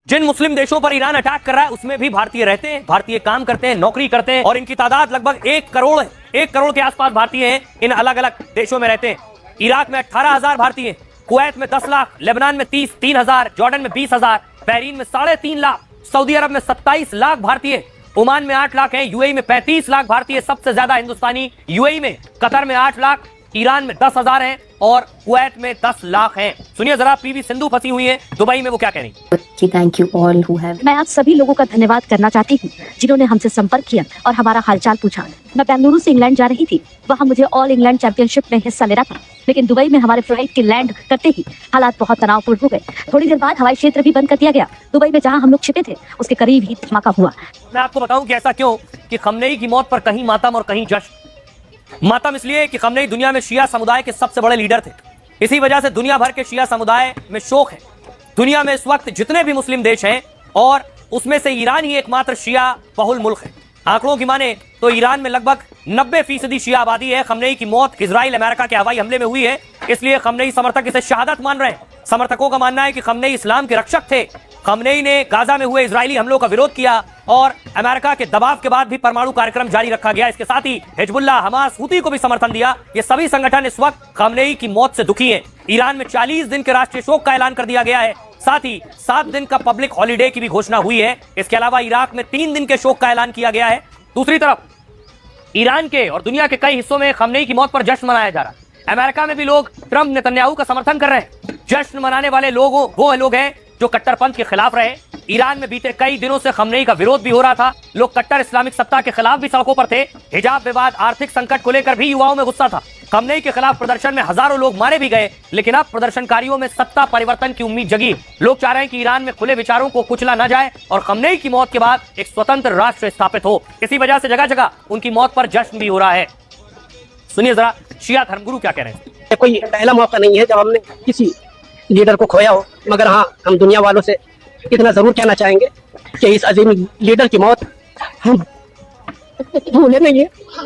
जिन मुस्लिम देशों पर Iran attack कर रहा है उसमें भी भारतीय रहते हैं, भारतीय काम करते हैं, नौकरी करते हैं और इनकी तादाद लगभग 1 करोड़ है। 1 करोड़ के आसपास भारतीय हैं, इन अलग अलग देशों में रहते हैं। इराक में 18,000 भारतीय, कुवैत में 10 लाख, लेबनान में 3,000, जॉर्डन में 20,000, बहरीन में 3.5 लाख, सऊदी अरब में 27 लाख भारतीय, ओमान में 8 लाख हैं, यूएई में 35 लाख भारतीय, सबसे ज्यादा हिंदुस्तानी यूएई में, कतर में 8 लाख, ईरान में 10,000 हैं और कुवैत में 10 लाख हैं। सुनिए जरा पीवी सिंधु फंसी हुई है दुबई में, वो क्या कह रही है। Thank you all who have. मैं आप सभी लोगों का धन्यवाद करना चाहती हूँ जिन्होंने हमसे संपर्क किया और हमारा हालचाल पूछा। मैं बेंगलुरु से इंग्लैंड जा रही थी, वहाँ मुझे ऑल इंग्लैंड चैंपियनशिप में हिस्सा लेना था, लेकिन दुबई में हमारे फ्लाइट के लैंड करते ही हालात बहुत तनावपूर्ण हो गए। थोड़ी देर बाद हवाई क्षेत्र भी बंद कर दिया गया। दुबई में जहाँ हम लोग छिपे थे उसके करीब ही धमाका हुआ। मैं आपको बताऊं कि ऐसा क्यों कि खमनेई की मौत पर कहीं मातम और कहीं जश्न। मातम इसलिए कि खमनेई दुनिया में शिया समुदाय के सबसे बड़े लीडर थे, इसी वजह से दुनिया भर के शिया समुदाय में शोक है। दुनिया में इस वक्त जितने भी मुस्लिम देश हैं और उसमें से ईरान ही एकमात्र शिया बहुल मुल्क है। आंकड़ों की माने तो ईरान में लगभग 90% शिया आबादी है। खमनेई की मौत इजराइल अमेरिका के हवाई हमले में हुई है, इसलिए खमनेई समर्थक इसे शहादत मान रहे हैं। समर्थकों का मानना है कि खमनेई इस्लाम के रक्षक थे। खमनेई ने गाजा में हुए इजरायली हमलों का विरोध किया और अमेरिका के दबाव के बाद भी परमाणु कार्यक्रम जारी रखा गया। इसके साथ ही हिजबुल्लाह, हमास, हूती को भी समर्थन दिया। ये सभी संगठन इस वक्त खमनेई की मौत से दुखी हैं। ईरान में 40 दिन के राष्ट्रीय शोक का ऐलान कर दिया गया है, साथ ही 7 दिन का पब्लिक हॉलिडे की भी घोषणा हुई है। इसके अलावा इराक में 3 दिन के शोक का ऐलान किया गया है। दूसरी तरफ ईरान के और दुनिया के कई हिस्सों में खमनेई की मौत पर जश्न मनाया जा रहा है। अमेरिका में भी लोग ट्रंप, नेतन्याहू का समर्थन कर रहे हैं। जश्न मनाने वाले लोगों वो लोग हैं जो कट्टरपंथ के खिलाफ रहे। ईरान में बीते कई दिनों से खमनेई का विरोध भी हो रहा था। लोग कट्टर इस्लामिक सत्ता के खिलाफ भी सड़कों पर थे। हिजाब विवाद, आर्थिक संकट को लेकर भी युवाओं में गुस्सा था। खमनेई के खिलाफ प्रदर्शन में हजारों लोग मारे भी गए, लेकिन अब प्रदर्शनकारियों में सत्ता परिवर्तन की उम्मीद जगी। लोग चाह रहे हैं कि ईरान में खुले विचारों को कुचला न जाए और खमनेई की मौत के बाद एक स्वतंत्र राष्ट्र स्थापित हो। इसी वजह से जगह जगह उनकी मौत पर जश्न भी हो रहा है। सुनिए जरा शिया धर्मगुरु क्या कह रहे हैं। कोई पहला मौका नहीं है जब हमने किसी लीडर को खोया हो, मगर हाँ, हम दुनिया वालों से इतना जरूर कहना चाहेंगे कि इस अजीम लीडर की मौत हम भूले नहीं है।